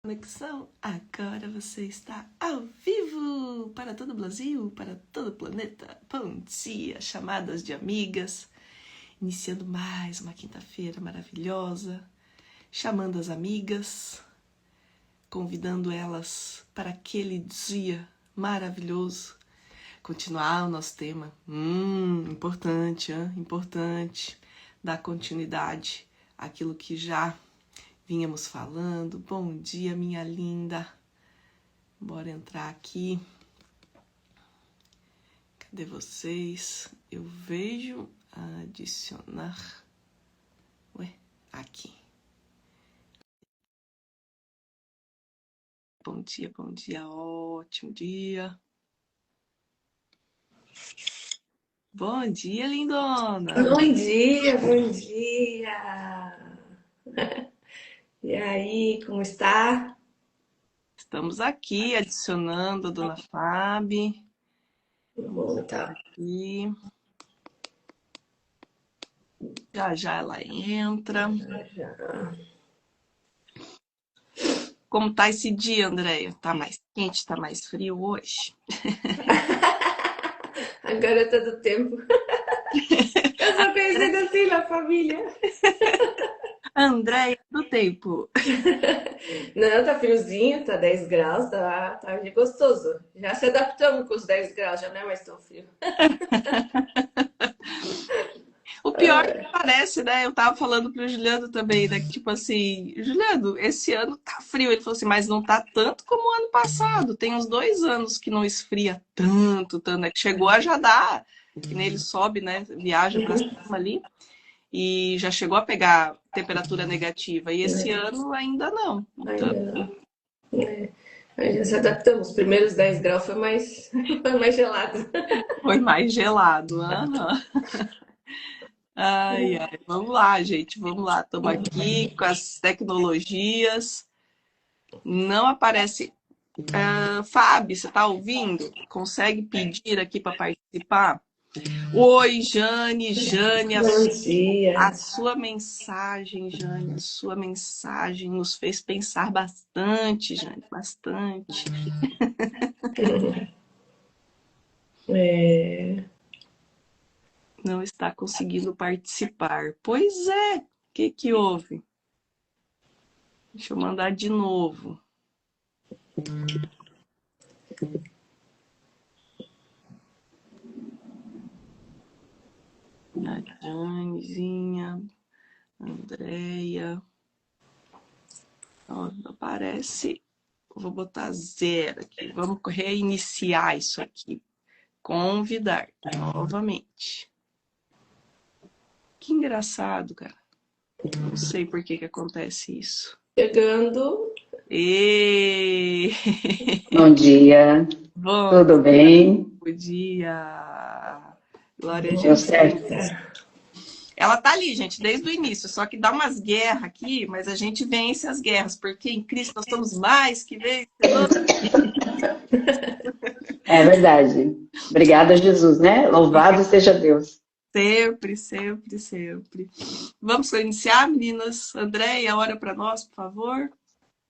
Conexão, agora você está ao vivo para todo o Brasil, para todo o planeta. Bom dia, chamadas de amigas, iniciando mais uma quinta-feira maravilhosa, chamando as amigas, convidando elas para aquele dia maravilhoso. Continuar o nosso tema, importante, importante, dar continuidade àquilo que já vínhamos falando. Bom dia, minha linda. Bora entrar aqui. Cadê vocês? Eu vejo adicionar. Ué, aqui. Bom dia, ótimo dia. Bom dia, lindona. Bom dia, bom dia. E aí, como está? Estamos aqui adicionando a dona Fábio. Bom, tá. Aqui. Já ela entra. Já. Como tá esse dia, Andréia? Tá mais quente, tá mais frio hoje? A garota do tempo. Eu sou conhecida assim na família. Andréia do tempo. Não, tá friozinho, tá 10 graus, tá gostoso. Já se adaptamos com os 10 graus, já não é mais tão frio. O pior que parece, né? Eu tava falando pro Juliano também, né? Que, tipo assim, Juliano, esse ano tá frio. Ele falou assim, mas não tá tanto como o ano passado. Tem uns 2 anos que não esfria tanto, né? Que chegou a já dar, que nem ele sobe, né? Viaja pra cima ali. E já chegou a pegar temperatura negativa. E esse ano ainda não. Então, Ainda não. Aí já se adaptamos. Os primeiros 10 graus foi mais gelado. foi mais gelado. Aham. Ai, vamos lá, gente, vamos lá. Estamos aqui com as tecnologias. Não aparece. Fábio, você está ouvindo? Consegue pedir aqui para participar? Oi, Jane, Bom dia. a sua mensagem, Jane, a sua mensagem nos fez pensar bastante, Jane, bastante. Não está conseguindo participar. Pois é, o que houve? Deixa eu mandar de novo. A Janezinha, Andréia. Não aparece. Vou botar 0 aqui. Vamos reiniciar isso aqui. Convidar novamente. Que engraçado, cara. Não sei por que acontece isso. Chegando. Bom dia. Bom, tudo bem? Bom dia. Glória a Deu Jesus. certo? Ela tá ali, gente, desde o início, só que dá umas guerras aqui, mas a gente vence as guerras, porque em Cristo nós somos mais que vencedores. É verdade. Obrigada, Jesus, né? Louvado seja Deus. Sempre, sempre, sempre. Vamos iniciar, meninas? Andréia, ora para nós, por favor.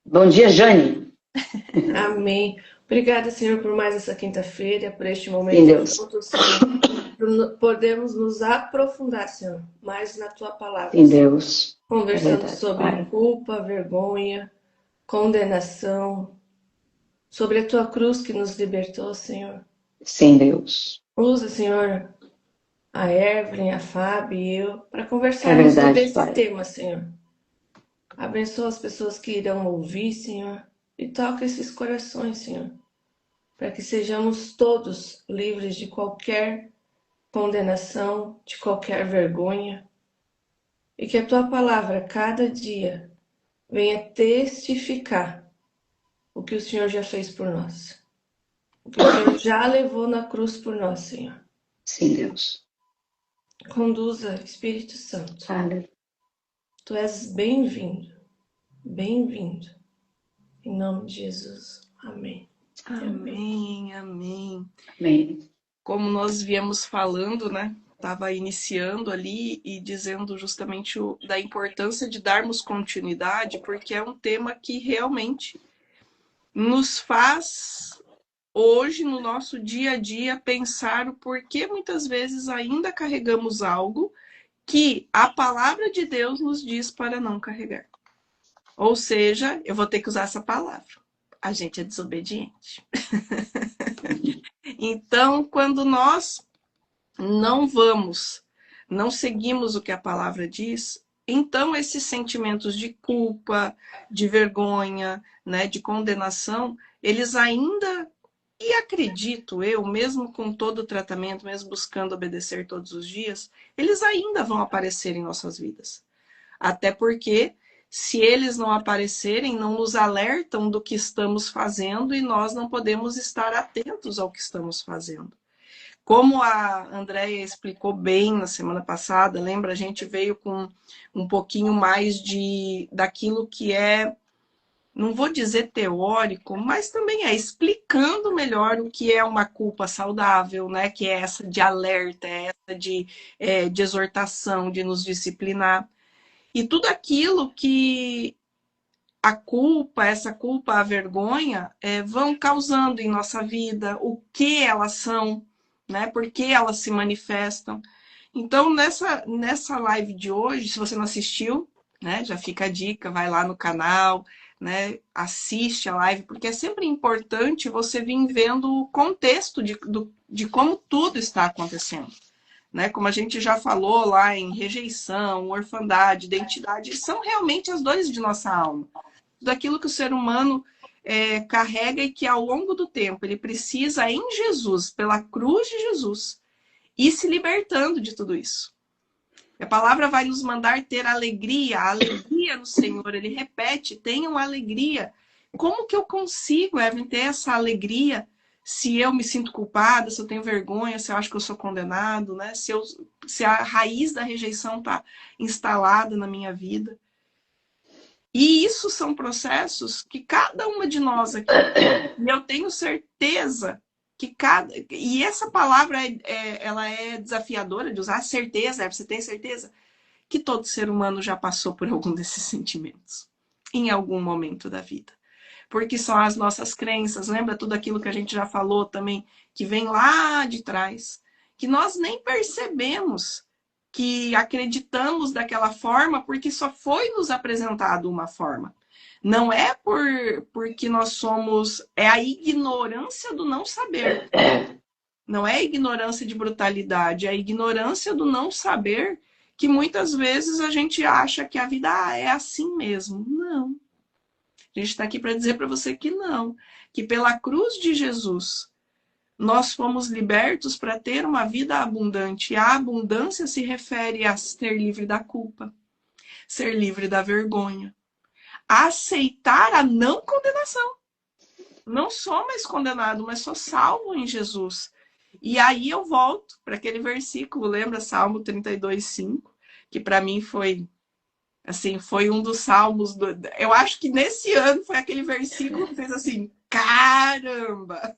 Bom dia, Jane. Amém. Obrigada, Senhor, por mais essa quinta-feira, por este momento. Sim, Deus. Juntos, Senhor. Podemos nos aprofundar, Senhor, mais na Tua palavra. Sim, Deus. Conversando verdade, sobre Pai. culpa, vergonha, condenação, sobre a Tua cruz que nos libertou, Senhor. Sim, Deus. Usa, Senhor, a Evelyn, a Fábio e eu para conversarmos sobre esse Pai. tema, Senhor. Abençoa as pessoas que irão ouvir, Senhor, e toca esses corações, Senhor, para que sejamos todos livres de qualquer condenação, de qualquer vergonha, e que a Tua palavra, cada dia, venha testificar o que o Senhor já fez por nós, o que o Senhor já levou na cruz por nós, Senhor. Sim, Deus. Conduza, Espírito Santo. Aleluia. Tu és bem-vindo, bem-vindo. Em nome de Jesus. Amém. Amém, amém. Amém. Como nós viemos falando, né? estava iniciando ali e dizendo justamente da importância de darmos continuidade, porque é um tema que realmente nos faz, hoje, no nosso dia a dia, pensar o porquê muitas vezes ainda carregamos algo que a palavra de Deus nos diz para não carregar. Ou seja, eu vou ter que usar essa palavra. A gente é desobediente. Então, quando nós não seguimos o que a palavra diz, então esses sentimentos de culpa, de vergonha, né, de condenação, eles ainda, e acredito eu, mesmo com todo o tratamento, mesmo buscando obedecer todos os dias, eles ainda vão aparecer em nossas vidas. Até porque, se eles não aparecerem, não nos alertam do que estamos fazendo e nós não podemos estar atentos ao que estamos fazendo. Como a Andréia explicou bem na semana passada, lembra? A gente veio com um pouquinho mais daquilo que é, não vou dizer teórico, mas também é explicando melhor o que é uma culpa saudável, né? Que é essa de alerta, é essa de exortação, de nos disciplinar. E tudo aquilo que essa culpa, a vergonha, vão causando em nossa vida, o que elas são, né? Por que elas se manifestam. Então, nessa live de hoje, se você não assistiu, né, já fica a dica, vai lá no canal, né, assiste a live, porque é sempre importante você vir vendo o contexto de como tudo está acontecendo. Né? Como a gente já falou lá em rejeição, orfandade, identidade, são realmente as dores de nossa alma. Daquilo que o ser humano carrega e que ao longo do tempo ele precisa em Jesus, pela cruz de Jesus, ir se libertando de tudo isso. A palavra vai nos mandar ter alegria, a alegria no Senhor. Ele repete, tenham alegria. Como que eu consigo, Evelyn, ter essa alegria se eu me sinto culpada, se eu tenho vergonha, se eu acho que eu sou condenado, né? Se a raiz da rejeição está instalada na minha vida? E isso são processos que cada uma de nós aqui, e eu tenho certeza que e essa palavra ela é desafiadora de usar, certeza, você tem certeza que todo ser humano já passou por algum desses sentimentos em algum momento da vida. Porque são as nossas crenças, lembra tudo aquilo que a gente já falou também, que vem lá de trás, que nós nem percebemos que acreditamos daquela forma porque só foi nos apresentado uma forma. Não é porque nós somos... É a ignorância do não saber. Não é a ignorância de brutalidade, é a ignorância do não saber que muitas vezes a gente acha que a vida é assim mesmo. Não. A gente está aqui para dizer para você que não. Que pela cruz de Jesus nós fomos libertos para ter uma vida abundante. E a abundância se refere a ser livre da culpa, ser livre da vergonha, a aceitar a não condenação. Não sou mais condenado, mas sou salvo em Jesus. E aí eu volto para aquele versículo, lembra? Salmo 32:5, que para mim foi, assim, foi um dos salmos. Eu acho que nesse ano foi aquele versículo que fez assim, caramba!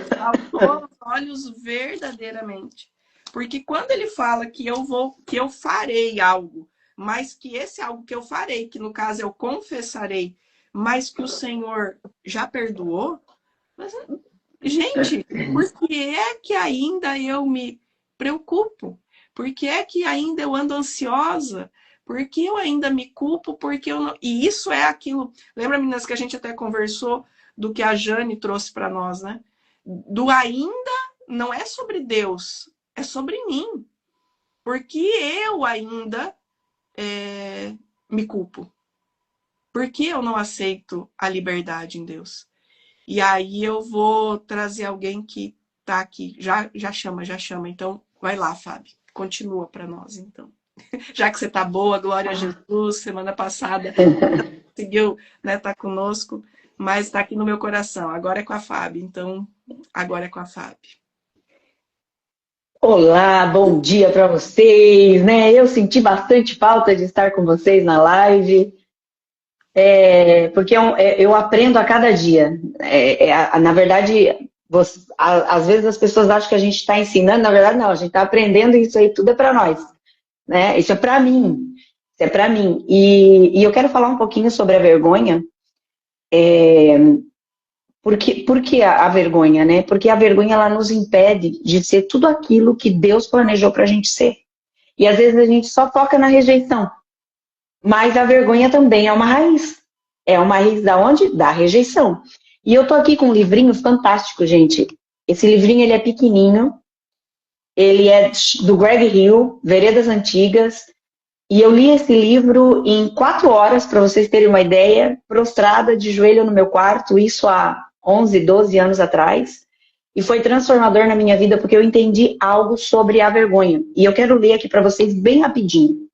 Saltou os olhos verdadeiramente. Porque quando ele fala que eu farei algo, mas que esse algo que eu farei, que no caso eu confessarei, mas que o Senhor já perdoou, mas, gente, por que é que ainda eu me preocupo? Por que é que ainda eu ando ansiosa? Por que eu ainda me culpo? Porque eu não... E isso é aquilo... Lembra, meninas, que a gente até conversou do que a Jane trouxe para nós, né? Do ainda não é sobre Deus, é sobre mim. Porque eu ainda me culpo. Porque eu não aceito a liberdade em Deus. E aí eu vou trazer alguém que tá aqui. Já chama. Então, vai lá, Fábio. Continua para nós, então. Já que você tá boa, glória a Jesus. Semana passada conseguiu, né, tá conosco, mas tá aqui no meu coração. Agora é com a Fábio. Então, agora é com a Fábio. Olá, bom dia para vocês, né? Eu senti bastante falta de estar com vocês na live, porque eu aprendo a cada dia. Na verdade, Às vezes as pessoas acham que a gente está ensinando, na verdade não, a gente está aprendendo, e isso aí tudo é para nós, né? Isso é para mim, isso é para mim. E eu quero falar um pouquinho sobre a vergonha. Por que a vergonha, né? Porque a vergonha, ela nos impede de ser tudo aquilo que Deus planejou para a gente ser. E às vezes a gente só foca na rejeição. Mas a vergonha também é uma raiz. É uma raiz da onde? Da rejeição. E eu tô aqui com um livrinho fantástico, gente. Esse livrinho, ele é pequenininho. Ele é do Greg Hill, Veredas Antigas. E eu li esse livro em 4 horas, para vocês terem uma ideia, prostrada de joelho no meu quarto, isso há 11, 12 anos atrás. E foi transformador na minha vida, porque eu entendi algo sobre a vergonha. E eu quero ler aqui para vocês bem rapidinho.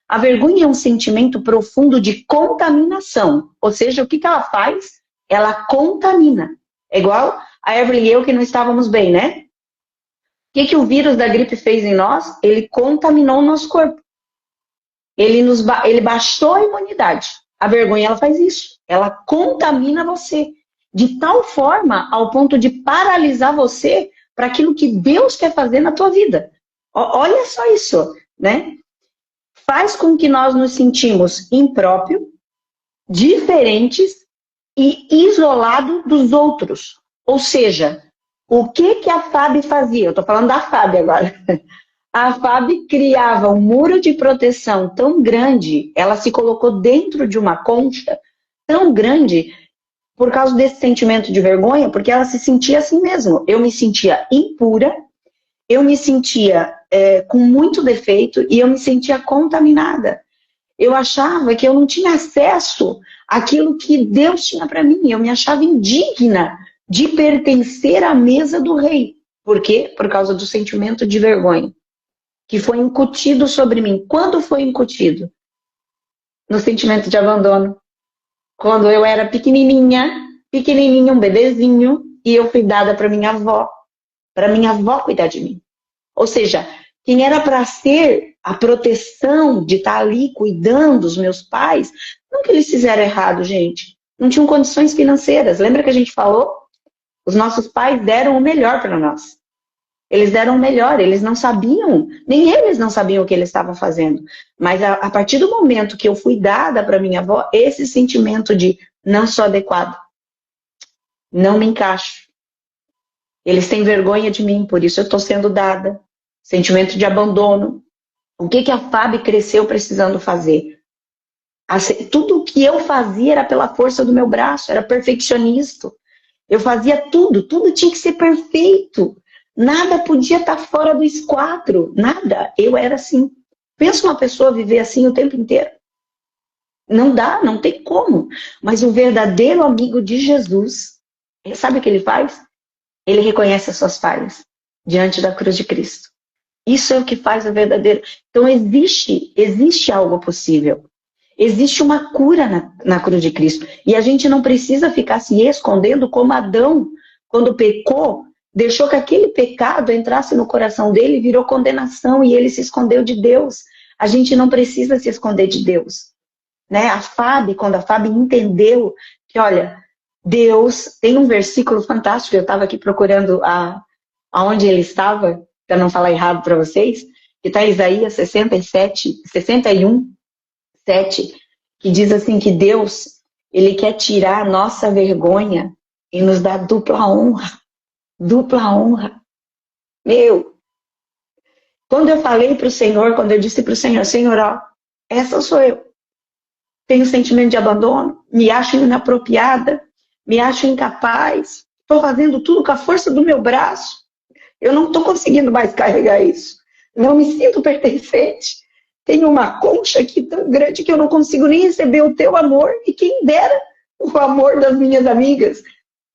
A vergonha é um sentimento profundo de contaminação. Ou seja, o que ela faz? Ela contamina. É igual a Evelyn e eu que não estávamos bem, né? O que o vírus da gripe fez em nós? Ele contaminou o nosso corpo. Ele baixou a imunidade. A vergonha, ela faz isso. Ela contamina você. De tal forma, ao ponto de paralisar você para aquilo que Deus quer fazer na tua vida. Olha só isso, né? Faz com que nós nos sentimos impróprios, diferentes e isolados dos outros. Ou seja, o que a Fábio fazia? Eu estou falando da Fábio agora. A Fábio criava um muro de proteção tão grande, ela se colocou dentro de uma concha tão grande por causa desse sentimento de vergonha, porque ela se sentia assim mesmo. Eu me sentia impura, eu me sentia com muito defeito e eu me sentia contaminada. Eu achava que eu não tinha acesso àquilo que Deus tinha para mim. Eu me achava indigna de pertencer à mesa do rei. Por quê? Por causa do sentimento de vergonha que foi incutido sobre mim. Quando foi incutido? No sentimento de abandono. Quando eu era pequenininha, um bebezinho, e eu fui dada para minha avó cuidar de mim. Ou seja, quem era para ser a proteção de estar ali cuidando dos meus pais, não que eles fizeram errado, gente. Não tinham condições financeiras. Lembra que a gente falou? Os nossos pais deram o melhor para nós. Eles deram o melhor, eles não sabiam, nem eles não sabiam o que eles estavam fazendo. Mas a partir do momento que eu fui dada para minha avó, esse sentimento de não sou adequado, não me encaixo. Eles têm vergonha de mim, por isso eu estou sendo dada. Sentimento de abandono. O que a Fábio cresceu precisando fazer? Tudo o que eu fazia era pela força do meu braço, era perfeccionista. Eu fazia tudo tinha que ser perfeito. Nada podia estar fora do esquadro, nada. Eu era assim. Pensa uma pessoa viver assim o tempo inteiro. Não dá, não tem como. Mas o verdadeiro amigo de Jesus, sabe o que ele faz? Ele reconhece as suas falhas diante da cruz de Cristo. Isso é o que faz o verdadeiro. Então existe algo possível. Existe uma cura na cruz de Cristo. E a gente não precisa ficar se escondendo como Adão, quando pecou, deixou que aquele pecado entrasse no coração dele e virou condenação e ele se escondeu de Deus. A gente não precisa se esconder de Deus. Né? Quando a Fábio entendeu que, olha, Deus tem um versículo fantástico, eu estava aqui procurando aonde ele estava, para não falar errado para vocês, que está em Isaías 61, 7, que diz assim que Deus, ele quer tirar a nossa vergonha e nos dar dupla honra. Dupla honra. Meu, quando eu falei para o Senhor, quando eu disse para o Senhor, Senhor, ó, essa sou eu. Tenho sentimento de abandono, me acho inapropriada, me acho incapaz, estou fazendo tudo com a força do meu braço. Eu não estou conseguindo mais carregar isso. Não me sinto pertencente. Tenho uma concha aqui tão grande que eu não consigo nem receber o teu amor. E quem dera o amor das minhas amigas.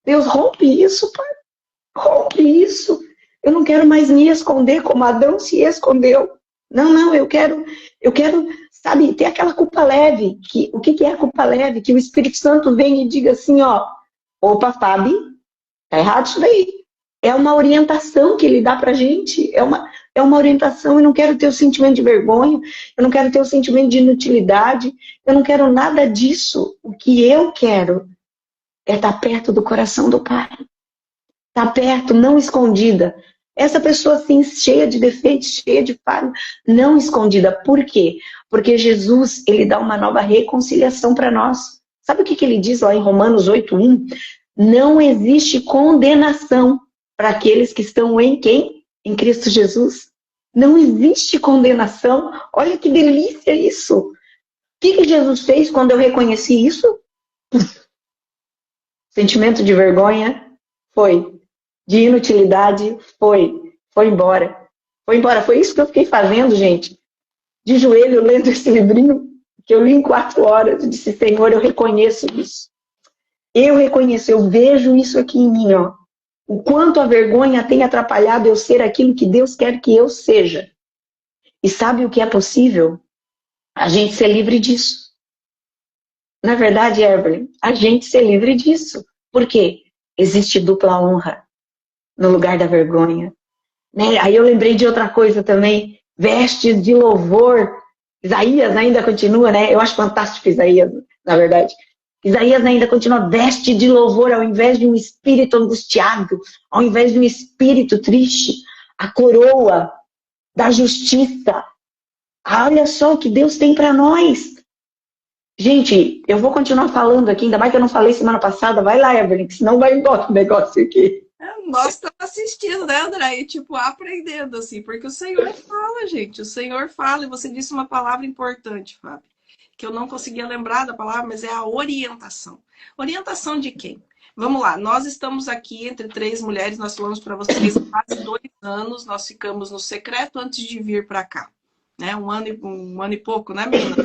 Deus, rompe isso, Pai. Rompe isso. Eu não quero mais me esconder como Adão se escondeu. Não, eu quero, sabe, ter aquela culpa leve. O que é a culpa leve? Que o Espírito Santo venha e diga assim, ó, opa, Fábio, tá errado isso daí. É uma orientação que ele dá pra gente. É uma orientação. Eu não quero ter o sentimento de vergonha. Eu não quero ter o sentimento de inutilidade. Eu não quero nada disso. O que eu quero é estar perto do coração do Pai. Tá perto, não escondida. Essa pessoa, assim, cheia de defeitos, cheia de falha, não escondida. Por quê? Porque Jesus, ele dá uma nova reconciliação para nós. Sabe o que ele diz lá em Romanos 8:1? Não existe condenação para aqueles que estão em quem? Em Cristo Jesus. Não existe condenação. Olha que delícia isso. O que Jesus fez quando eu reconheci isso? Sentimento de vergonha foi. De inutilidade foi. Foi embora. Foi embora. Foi isso que eu fiquei fazendo, gente. De joelho, lendo esse livrinho que eu li em 4 horas. Eu disse, Senhor, eu reconheço isso. Eu reconheço, eu vejo isso aqui em mim, ó. O quanto a vergonha tem atrapalhado eu ser aquilo que Deus quer que eu seja. E sabe o que é possível? A gente ser livre disso. Na verdade, Evelyn, a gente ser livre disso. Por quê? Existe dupla honra no lugar da vergonha. Né? Aí eu lembrei de outra coisa também. Vestes de louvor. Isaías ainda continua, né? Eu acho fantástico Isaías, na verdade. Isaías ainda continua, veste de louvor ao invés de um espírito angustiado, ao invés de um espírito triste, a coroa da justiça. Olha só o que Deus tem para nós. Gente, eu vou continuar falando aqui, ainda mais que eu não falei semana passada. Vai lá, Evelyn, que senão vai embora o negócio aqui. Nós estamos assistindo, né, André? E, tipo, aprendendo, assim, porque o Senhor fala, gente. O Senhor fala, e você disse uma palavra importante, Fábio, que eu não conseguia lembrar da palavra, mas é a orientação. Orientação de quem? Vamos lá, nós estamos aqui entre 3 mulheres, nós falamos para vocês há quase 2 anos, nós ficamos no secreto antes de vir para cá. Né? Um ano e pouco, né, menina?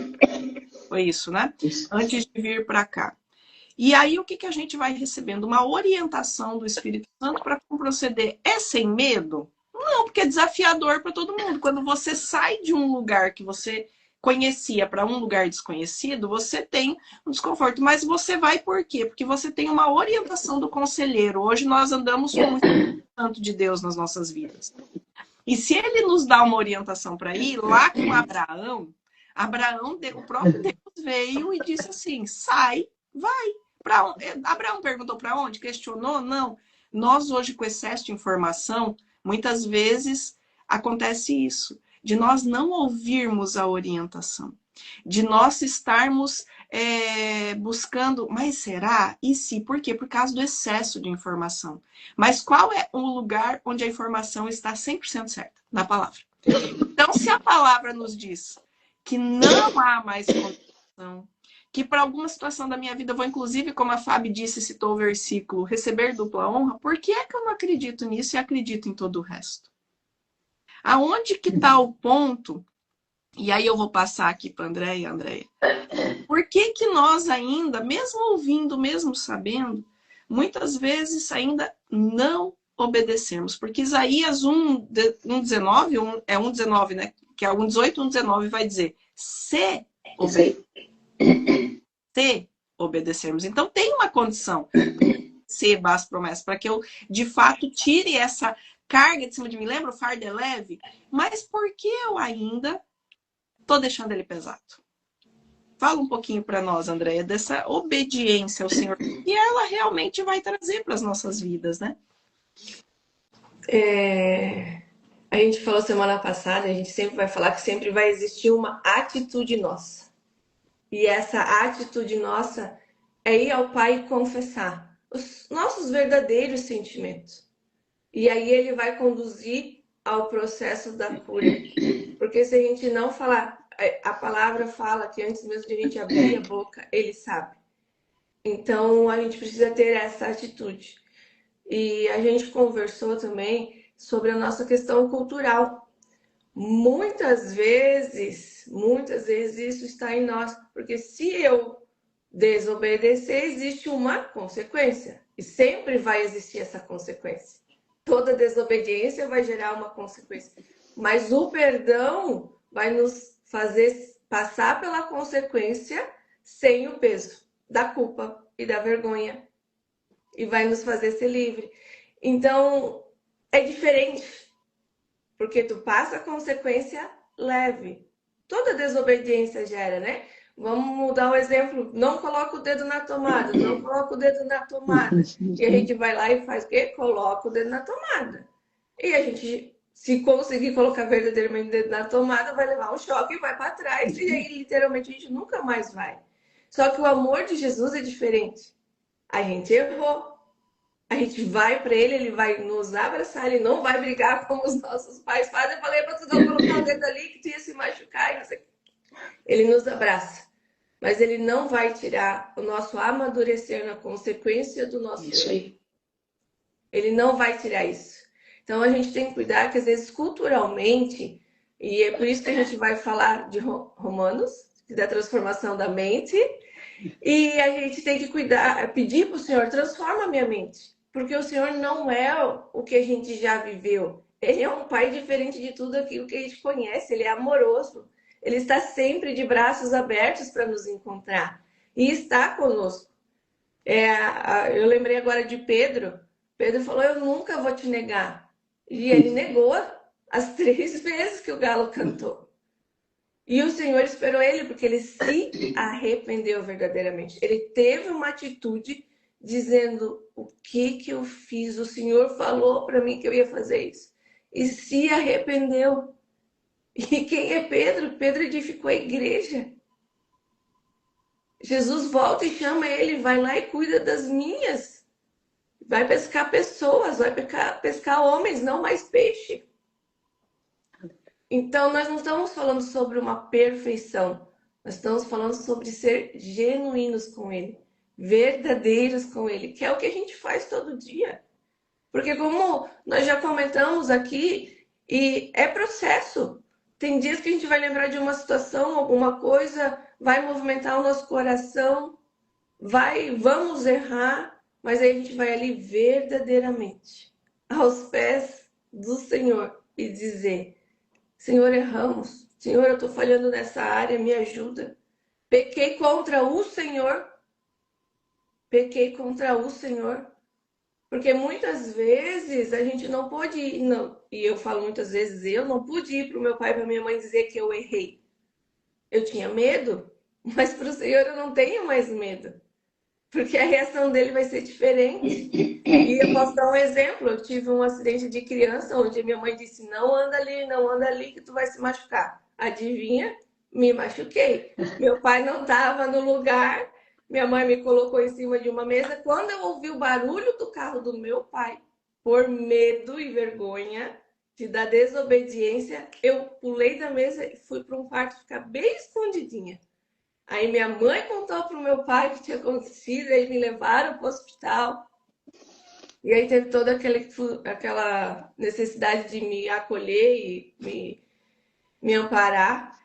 Foi isso, né? Isso. Antes de vir para cá. E aí, o que a gente vai recebendo? Uma orientação do Espírito Santo para como proceder. É sem medo? Não, porque é desafiador para todo mundo. Quando você sai de um lugar que você conhecia para um lugar desconhecido, você tem um desconforto. Mas você vai por quê? Porque você tem uma orientação do conselheiro. Hoje nós andamos com o Espírito Santo de Deus nas nossas vidas. E se ele nos dá uma orientação para ir, lá com Abraão, o próprio Deus veio e disse assim, sai, vai. Abraão perguntou para onde? Questionou? Não. Nós hoje, com excesso de informação, muitas vezes acontece isso, de nós não ouvirmos a orientação, de nós estarmos buscando, mas será? E se? Por quê? Por causa do excesso de informação. Mas qual é o lugar onde a informação está 100% certa? Na palavra. Então, se a palavra nos diz que não há mais condenação, que para alguma situação da minha vida eu vou, inclusive, como a Fábio disse, citou o versículo, receber dupla honra, por que é que eu não acredito nisso e acredito em todo o resto? Aonde que está o ponto? E aí eu vou passar aqui para Andréia. Por que que nós ainda, mesmo ouvindo, mesmo sabendo, muitas vezes ainda não obedecemos? Porque Isaías 1:19, 1:19, né? Que é 1:18, 1:19 vai dizer, se obedecermos. Então tem uma condição, receba as promessas, para que eu, de fato, tire essa carga de cima de mim. Lembra? O fardo é leve. Mas por que eu ainda estou deixando ele pesado? Fala um pouquinho para nós, Andréia, dessa obediência ao Senhor, que ela realmente vai trazer para as nossas vidas, né? A gente falou semana passada, a gente sempre vai falar que sempre vai existir uma atitude nossa. E essa atitude nossa é ir ao Pai e confessar os nossos verdadeiros sentimentos. E aí ele vai conduzir ao processo da cura. Porque se a gente não falar, a palavra fala que antes mesmo de a gente abrir a boca, ele sabe. Então a gente precisa ter essa atitude. E a gente conversou também sobre a nossa questão cultural. Muitas vezes isso está em nós, porque se eu desobedecer, existe uma consequência, e sempre vai existir essa consequência. Toda desobediência vai gerar uma consequência, mas o perdão vai nos fazer passar pela consequência sem o peso da culpa e da vergonha, e vai nos fazer ser livre. Então, é diferente. Porque tu passa a consequência leve. Toda desobediência gera, né? Vamos mudar o exemplo. Não coloca o dedo na tomada, não coloca o dedo na tomada. E a gente vai lá e faz o quê? Coloca o dedo na tomada. E a gente, se conseguir colocar verdadeiramente o dedo na tomada, vai levar um choque e vai para trás. E aí, literalmente, a gente nunca mais vai. Só que o amor de Jesus é diferente. A gente errou. A gente vai para ele vai nos abraçar, ele não vai brigar como os nossos pais fazem. Eu falei para tu não colocar o dedo ali que tu ia se machucar. Não sei. Ele nos abraça. Mas ele não vai tirar o nosso amadurecer na consequência do nosso erro. Ele não vai tirar isso. Então a gente tem que cuidar que às vezes culturalmente, e é por isso que a gente vai falar de Romanos, da transformação da mente, e a gente tem que cuidar, pedir para o Senhor, transforma a minha mente. Porque o Senhor não é o que a gente já viveu. Ele é um pai diferente de tudo aquilo que a gente conhece. Ele é amoroso. Ele está sempre de braços abertos para nos encontrar. E está conosco. Eu lembrei agora de Pedro. Pedro falou, eu nunca vou te negar. E ele negou as 3 vezes que o galo cantou. E o Senhor esperou ele, porque ele se arrependeu verdadeiramente. Ele teve uma atitude dizendo, o que eu fiz? O Senhor falou para mim que eu ia fazer isso. E se arrependeu. E quem é Pedro? Pedro edificou a igreja. Jesus volta e chama ele, vai lá e cuida das minhas. Vai pescar pessoas, vai pescar homens, não mais peixe. Então, nós não estamos falando sobre uma perfeição. Nós estamos falando sobre ser genuínos com ele. Verdadeiros com ele. Que é o que a gente faz todo dia. Porque como nós já comentamos aqui, e é processo. Tem dias que a gente vai lembrar de uma situação, alguma coisa, vai movimentar o nosso coração, vamos errar, mas aí a gente vai ali verdadeiramente aos pés do Senhor e dizer, Senhor, erramos. Senhor, eu estou falhando nessa área, me ajuda. Pequei contra o Senhor. Pequei contra o Senhor. Porque muitas vezes a gente não pode ir, não, e eu falo muitas vezes, eu não pude ir para o meu pai e para minha mãe dizer que eu errei. Eu tinha medo, mas para o Senhor eu não tenho mais medo. Porque a reação dele vai ser diferente. E eu posso dar um exemplo. Eu tive um acidente de criança onde minha mãe disse, não anda ali que tu vai se machucar. Adivinha? Me machuquei. Meu pai não estava no lugar. Minha mãe me colocou em cima de uma mesa. Quando eu ouvi o barulho do carro do meu pai, por medo e vergonha da desobediência, eu pulei da mesa e fui para um quarto ficar bem escondidinha. Aí minha mãe contou para o meu pai o que tinha acontecido, aí me levaram para o hospital. E aí teve toda aquela necessidade de me acolher e me amparar.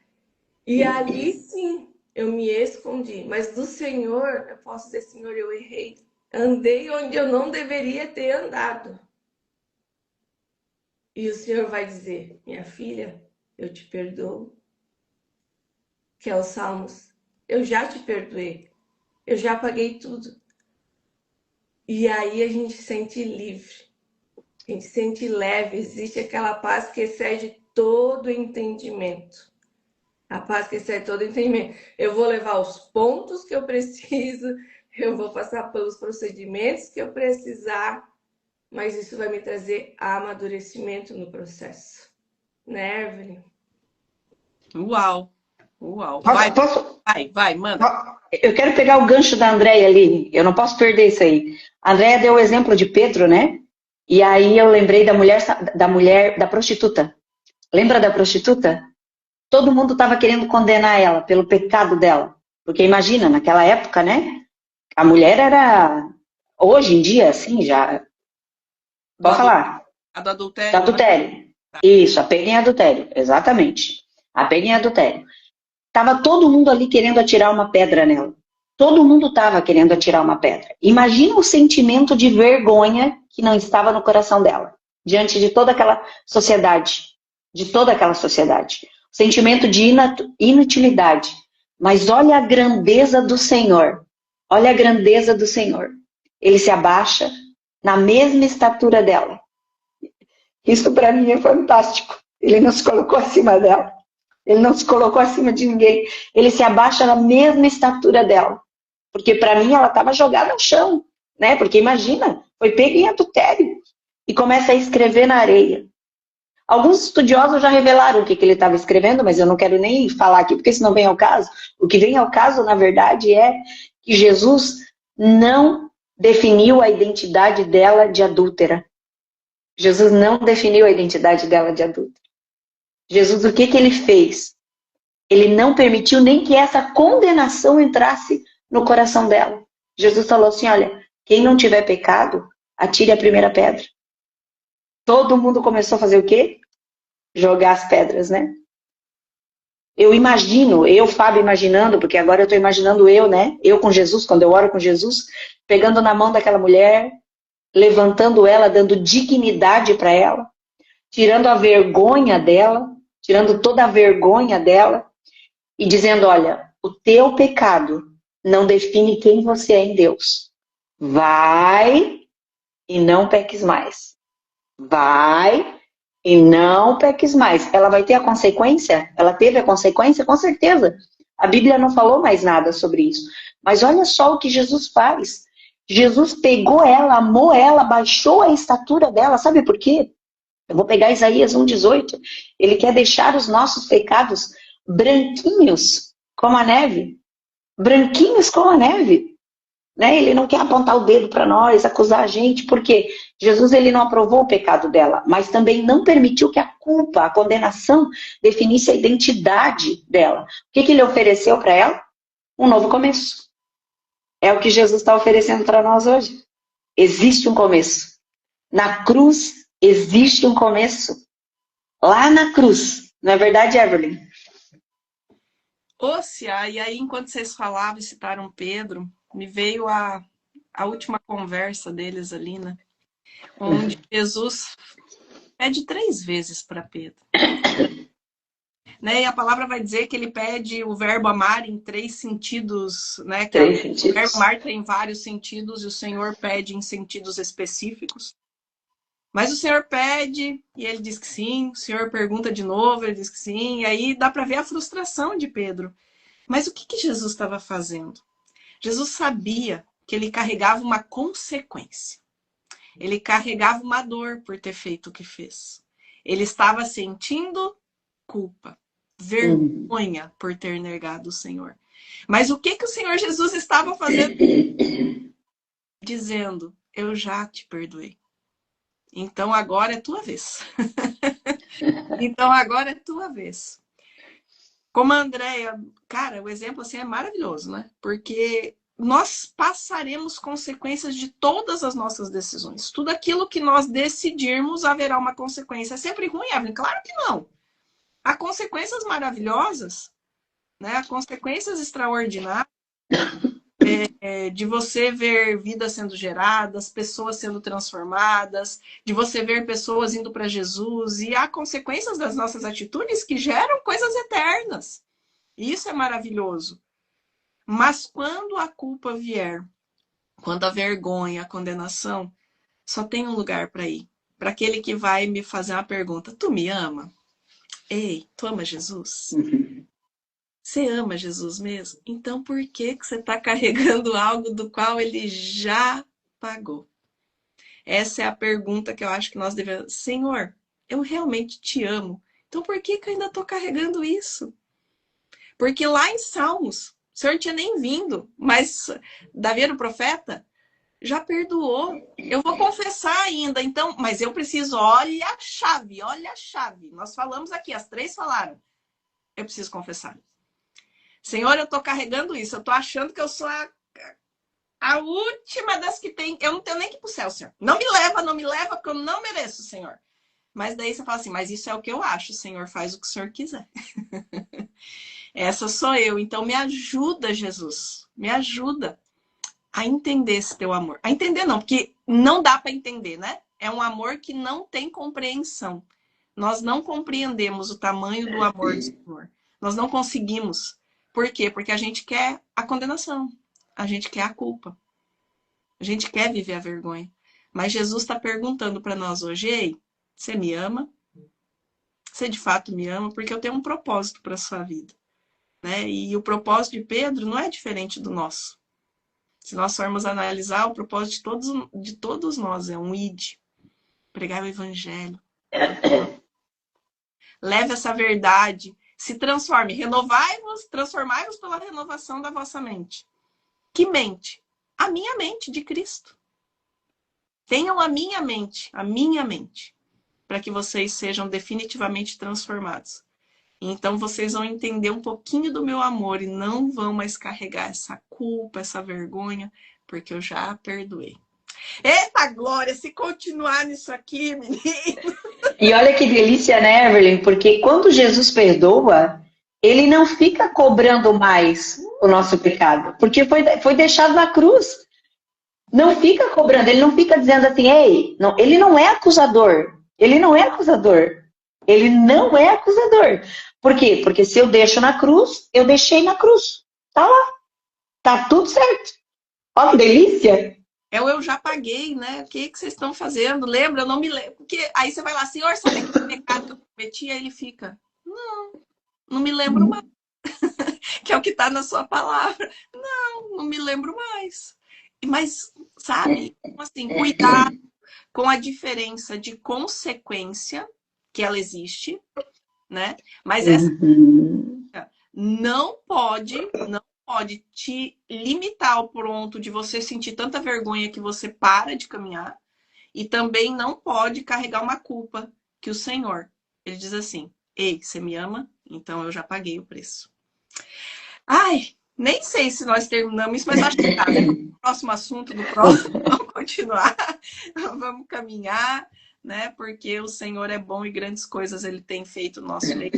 E ali sim, eu me escondi. Mas do Senhor, eu posso dizer, Senhor, eu errei. Andei onde eu não deveria ter andado. E o Senhor vai dizer, minha filha, eu te perdoo. Que é os Salmos. Eu já te perdoei. Eu já paguei tudo. E aí a gente se sente livre. A gente se sente leve. Existe aquela paz que excede todo entendimento. A paz que excede todo entendimento. Eu vou levar os pontos que eu preciso. Eu vou passar pelos procedimentos que eu precisar. Mas isso vai me trazer amadurecimento no processo. Né, Evelyn? Uau! Uau! Posso? Vai, manda. Eu quero pegar o gancho da Andréia ali. Eu não posso perder isso aí. A Andréia deu o exemplo de Pedro, né? E aí eu lembrei da prostituta. Lembra da prostituta? Todo mundo estava querendo condenar ela pelo pecado dela. Porque imagina, naquela época, né? A mulher era... Hoje em dia, assim, já... Pode falar. A do adultério. Do adultério. Isso, a pena em adultério. Exatamente. A pena em adultério. Tava todo mundo ali querendo atirar uma pedra nela. Todo mundo estava querendo atirar uma pedra. Imagina o sentimento de vergonha que não estava no coração dela. Diante de toda aquela sociedade. De toda aquela sociedade. O sentimento de inutilidade. Mas olha a grandeza do Senhor. Olha a grandeza do Senhor. Ele se abaixa na mesma estatura dela. Isso para mim é fantástico. Ele não se colocou acima dela. Ele não se colocou acima de ninguém. Ele se abaixa na mesma estatura dela. Porque para mim ela estava jogada no chão, né? Porque imagina, foi pega em adultério. E começa a escrever na areia. Alguns estudiosos já revelaram o que ele estava escrevendo, mas eu não quero nem falar aqui, porque senão vem ao caso. O que vem ao caso, na verdade, é que Jesus não definiu a identidade dela de adúltera. Jesus não definiu a identidade dela de adúltera. Jesus, o que ele fez? Ele não permitiu nem que essa condenação entrasse no coração dela. Jesus falou assim, olha, quem não tiver pecado, atire a primeira pedra. Todo mundo começou a fazer o quê? Jogar as pedras, né? Eu imagino, Fábio, imaginando, porque agora eu estou imaginando eu, né? Eu com Jesus, quando eu oro com Jesus, pegando na mão daquela mulher, levantando ela, dando dignidade para ela, tirando a vergonha dela, tirando toda a vergonha dela, e dizendo, olha, o teu pecado não define quem você é em Deus. Vai e não peques mais. Vai e não peques mais. Ela vai ter a consequência? Ela teve a consequência? Com certeza. A Bíblia não falou mais nada sobre isso. Mas olha só o que Jesus faz. Jesus pegou ela, amou ela, baixou a estatura dela. Sabe por quê? Eu vou pegar Isaías 1,18. Ele quer deixar os nossos pecados branquinhos como a neve. Branquinhos como a neve. Né? Ele não quer apontar o dedo para nós, acusar a gente, porque Jesus ele não aprovou o pecado dela, mas também não permitiu que a culpa, a condenação, definisse a identidade dela. O que ele ofereceu para ela? Um novo começo. É o que Jesus está oferecendo para nós hoje. Existe um começo. Na cruz existe um começo. Lá na cruz. Não é verdade, Evelyn? Cia, e aí enquanto vocês falavam e citaram Pedro, me veio a última conversa deles ali, né? Onde Jesus pede 3 vezes para Pedro. Né? E a palavra vai dizer que ele pede o verbo amar em 3 sentidos, né? Que 3 sentidos. O verbo amar tem vários sentidos e o Senhor pede em sentidos específicos. Mas o Senhor pede e ele diz que sim, o Senhor pergunta de novo, ele diz que sim, e aí dá para ver a frustração de Pedro. Mas o que Jesus estava fazendo? Jesus sabia que ele carregava uma consequência. Ele carregava uma dor por ter feito o que fez. Ele estava sentindo culpa, vergonha por ter negado o Senhor. Mas o que o Senhor Jesus estava fazendo? Dizendo, eu já te perdoei. Então agora é tua vez. Então agora é tua vez. Como a Andréia, cara, o exemplo assim é maravilhoso, né? Porque nós passaremos consequências de todas as nossas decisões. Tudo aquilo que nós decidirmos haverá uma consequência. É sempre ruim, Evelyn? Claro que não. Há consequências maravilhosas, né? Há consequências extraordinárias de você ver vidas sendo geradas, pessoas sendo transformadas, de você ver pessoas indo para Jesus. E há consequências das nossas atitudes que geram coisas eternas. Isso é maravilhoso. Mas quando a culpa vier, quando a vergonha, a condenação, só tem um lugar para ir. Para aquele que vai me fazer uma pergunta: tu me ama? Ei, tu ama Jesus? Você ama Jesus mesmo? Então por que você está carregando algo do qual ele já pagou? Essa é a pergunta que eu acho que nós devemos. Senhor, eu realmente te amo. Então por que eu ainda estou carregando isso? Porque lá em Salmos, o Senhor tinha nem vindo, mas Davi era o profeta, já perdoou. Eu vou confessar ainda, então, mas eu preciso, olha a chave, olha a chave. Nós falamos aqui, as 3 falaram. Eu preciso confessar. Senhor, eu estou carregando isso, eu estou achando que eu sou a última das que tem. Eu não tenho nem que ir pro céu, Senhor. Não me leva, porque eu não mereço, Senhor. Mas daí você fala assim, mas isso é o que eu acho, Senhor, faz o que o Senhor quiser. Essa sou eu. Então me ajuda, Jesus. Me ajuda a entender esse teu amor. A entender não, porque não dá para entender, né? É um amor que não tem compreensão. Nós não compreendemos o tamanho do amor do Senhor. Nós não conseguimos. Por quê? Porque a gente quer a condenação. A gente quer a culpa. A gente quer viver a vergonha. Mas Jesus está perguntando para nós hoje, ei, você me ama? você de fato me ama, porque eu tenho um propósito para a sua vida, né? E o propósito de Pedro não é diferente do nosso. Se nós formos analisar, o propósito de todos nós é um id, pregar o evangelho. Leve essa verdade, se transforme, renovai-vos, transformai-vos pela renovação da vossa mente. Que mente? A minha mente de Cristo. Tenham a minha mente, para que vocês sejam definitivamente transformados. Então vocês vão entender um pouquinho do meu amor e não vão mais carregar essa culpa, essa vergonha, porque eu já perdoei. Eita glória, se continuar nisso aqui, menino. E olha que delícia, né, Evelyn? Porque quando Jesus perdoa, ele não fica cobrando mais o nosso pecado, porque foi deixado na cruz. Não fica cobrando, ele não fica dizendo assim, ei, não, ele não é acusador. Ele não é acusador. Ele não é acusador. Por quê? Porque se eu deixo na cruz, eu deixei na cruz. Tá lá. Tá tudo certo. Ó, que delícia. Eu já paguei, né? O que vocês estão fazendo? Lembra? Eu não me lembro. Porque aí você vai lá, Senhor, sabe aquele pecado que eu cometi? Aí ele fica, não me lembro mais. Que é o que está na sua palavra. Não me lembro mais. Mas, sabe, assim, cuidado com a diferença de consequência, que ela existe, né? Mas essa não pode te limitar ao ponto de você sentir tanta vergonha que você para de caminhar, e também não pode carregar uma culpa que o Senhor, ele diz assim, ei, você me ama? Então eu já paguei o preço. Ai, nem sei se nós terminamos isso, mas acho que tá. No próximo assunto, no próximo, vamos continuar, vamos caminhar, né? Porque o Senhor é bom e grandes coisas ele tem feito no nosso meio.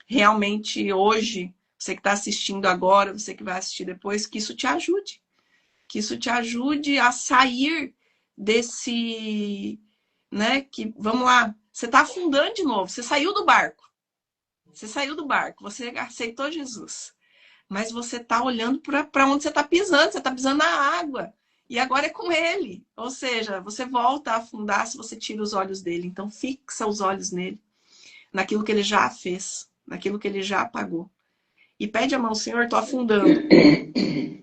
Realmente hoje, você que está assistindo agora, você que vai assistir depois, que isso te ajude. Que isso te ajude a sair desse, né? Que, vamos lá, você está afundando de novo, você saiu do barco. Você saiu do barco, você aceitou Jesus. Mas você está olhando para onde você está pisando na água. E agora é com ele. Ou seja, você volta a afundar se você tira os olhos dele. Então fixa os olhos nele, naquilo que ele já fez, naquilo que ele já pagou. E pede a mão, Senhor, estou afundando.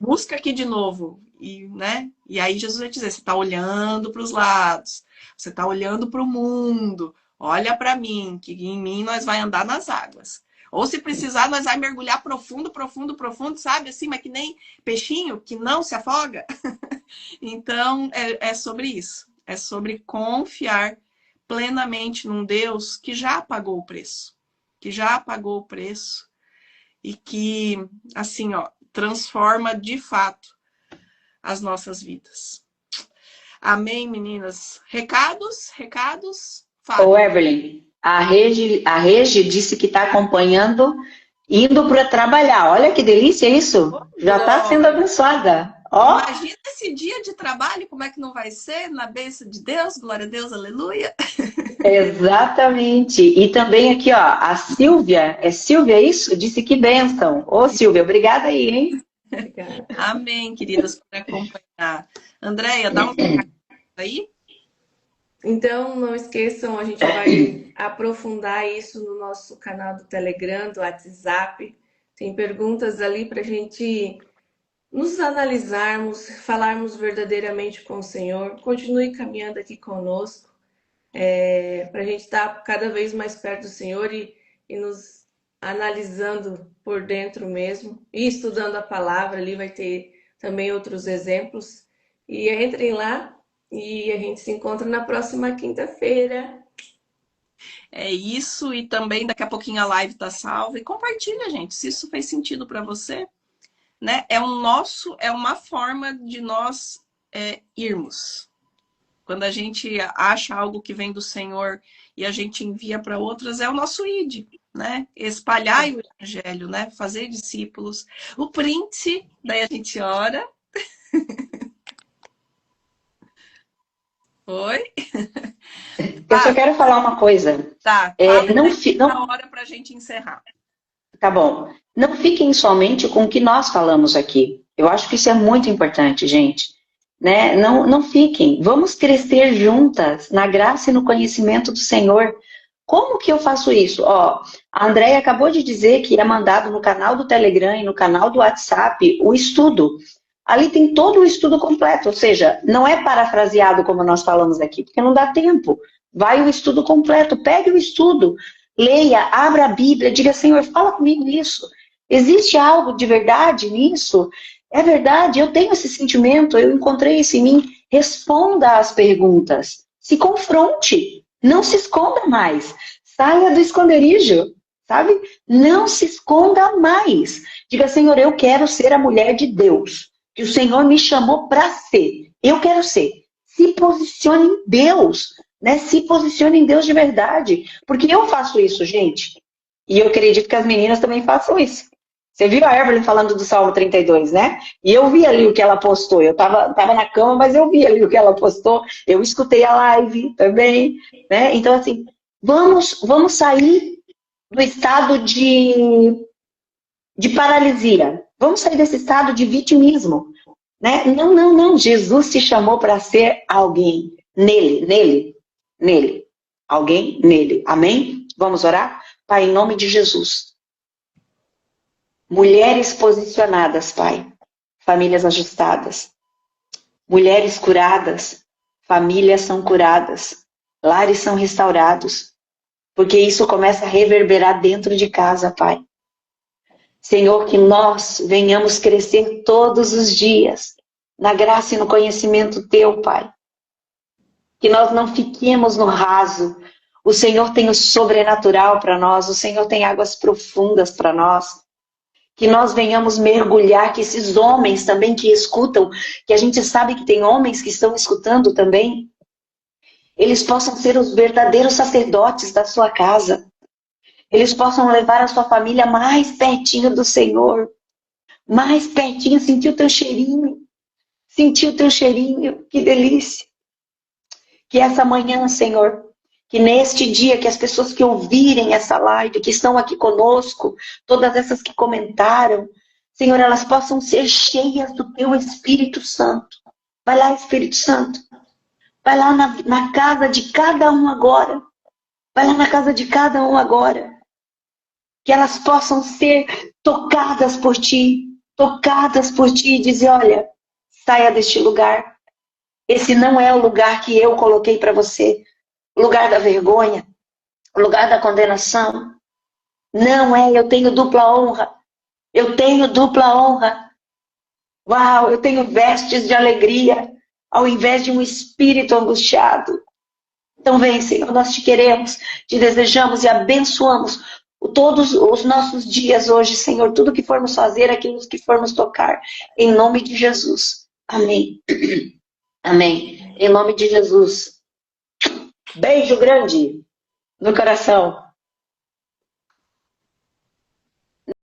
Busca aqui de novo. E aí Jesus vai dizer, você está olhando para os lados, você está olhando para o mundo. Olha para mim, que em mim nós vai andar nas águas. Ou se precisar, nós vai mergulhar profundo, sabe? Assim, mas que nem peixinho que não se afoga. Então, é sobre isso. É sobre confiar plenamente num Deus que já pagou o preço. Que já pagou o preço. E que, assim, ó, transforma de fato as nossas vidas. Amém, meninas? Recados? Ô, Evelyn, a Regi disse que está acompanhando, indo para trabalhar. Olha que delícia isso. Já está sendo abençoada. Ó. Imagina esse dia de trabalho, como é que não vai ser? Na bênção de Deus, glória a Deus, aleluia. Exatamente. E também aqui, ó, a Silvia, é Silvia isso? Disse que bênção. Ô, Silvia, obrigada aí, hein? Obrigada. Amém, queridas, por acompanhar. Andréia, dá um recado aí. Então, não esqueçam, a gente vai aprofundar isso no nosso canal do Telegram, do WhatsApp. Tem perguntas ali para a gente nos analisarmos, falarmos verdadeiramente com o Senhor. Continue caminhando aqui conosco, para a gente estar cada vez mais perto do Senhor e nos analisando por dentro mesmo. E estudando a palavra, ali vai ter também outros exemplos. E entrem lá. E a gente se encontra na próxima quinta-feira. É isso, e também daqui a pouquinho a live tá salva. E compartilha, gente, se isso fez sentido para você, né? É uma forma de nós irmos. Quando a gente acha algo que vem do Senhor e a gente envia para outras, é o nosso id, né? Espalhar o evangelho, né? Fazer discípulos. O print, daí a gente ora. Oi? Eu só quero falar uma coisa. Tá. Não hora pra gente encerrar. Tá bom. Não fiquem somente com o que nós falamos aqui. Eu acho que isso é muito importante, gente. Né? Não fiquem. Vamos crescer juntas na graça e no conhecimento do Senhor. Como que eu faço isso? Ó, a Andréia acabou de dizer que é mandado no canal do Telegram e no canal do WhatsApp o estudo. Ali tem todo o estudo completo, ou seja, não é parafraseado como nós falamos aqui, porque não dá tempo. Vai o estudo completo, pegue o estudo, leia, abra a Bíblia, diga, Senhor, fala comigo nisso. Existe algo de verdade nisso? É verdade, eu tenho esse sentimento, eu encontrei isso em mim. Responda às perguntas, se confronte, não se esconda mais. Saia do esconderijo, sabe? Não se esconda mais. Diga, Senhor, eu quero ser a mulher de Deus, que o Senhor me chamou para ser. Eu quero ser. Se posicione em Deus, né? Se posicione em Deus de verdade. Porque eu faço isso, gente. E eu acredito que as meninas também façam isso. Você viu a Evelyn falando do Salmo 32, né? E eu vi ali o que ela postou. Eu tava na cama, mas eu vi ali o que ela postou. Eu escutei a live também, né? Então, assim, vamos sair do estado de paralisia. Vamos sair desse estado de vitimismo, né? Não. Jesus te chamou para ser alguém. Nele. Alguém nele. Amém? Vamos orar? Pai, em nome de Jesus. Mulheres posicionadas, Pai. Famílias ajustadas. Mulheres curadas. Famílias são curadas. Lares são restaurados. Porque isso começa a reverberar dentro de casa, Pai. Senhor, que nós venhamos crescer todos os dias na graça e no conhecimento Teu, Pai. Que nós não fiquemos no raso. O Senhor tem o sobrenatural para nós. O Senhor tem águas profundas para nós. Que nós venhamos mergulhar, que esses homens também que escutam, que a gente sabe que tem homens que estão escutando também, eles possam ser os verdadeiros sacerdotes da sua casa. Eles possam levar a sua família mais pertinho do Senhor. Mais pertinho, sentir o teu cheirinho. Sentir o teu cheirinho, que delícia. Que essa manhã, Senhor, que neste dia, que as pessoas que ouvirem essa live, que estão aqui conosco, todas essas que comentaram, Senhor, elas possam ser cheias do Teu Espírito Santo. Vai lá, Espírito Santo. Vai lá na casa de cada um agora. Vai lá na casa de cada um agora. Que elas possam ser tocadas por Ti. Tocadas por Ti e dizer, olha, saia deste lugar. Esse não é o lugar que eu coloquei para você. O lugar da vergonha, o lugar da condenação. Não é, eu tenho dupla honra. Eu tenho dupla honra. Uau, eu tenho vestes de alegria, ao invés de um espírito angustiado. Então vem, Senhor, nós te queremos, te desejamos e abençoamos todos os nossos dias hoje, Senhor. Tudo que formos fazer, aquilo que formos tocar. Em nome de Jesus. Amém. Amém. Em nome de Jesus. Beijo grande no coração.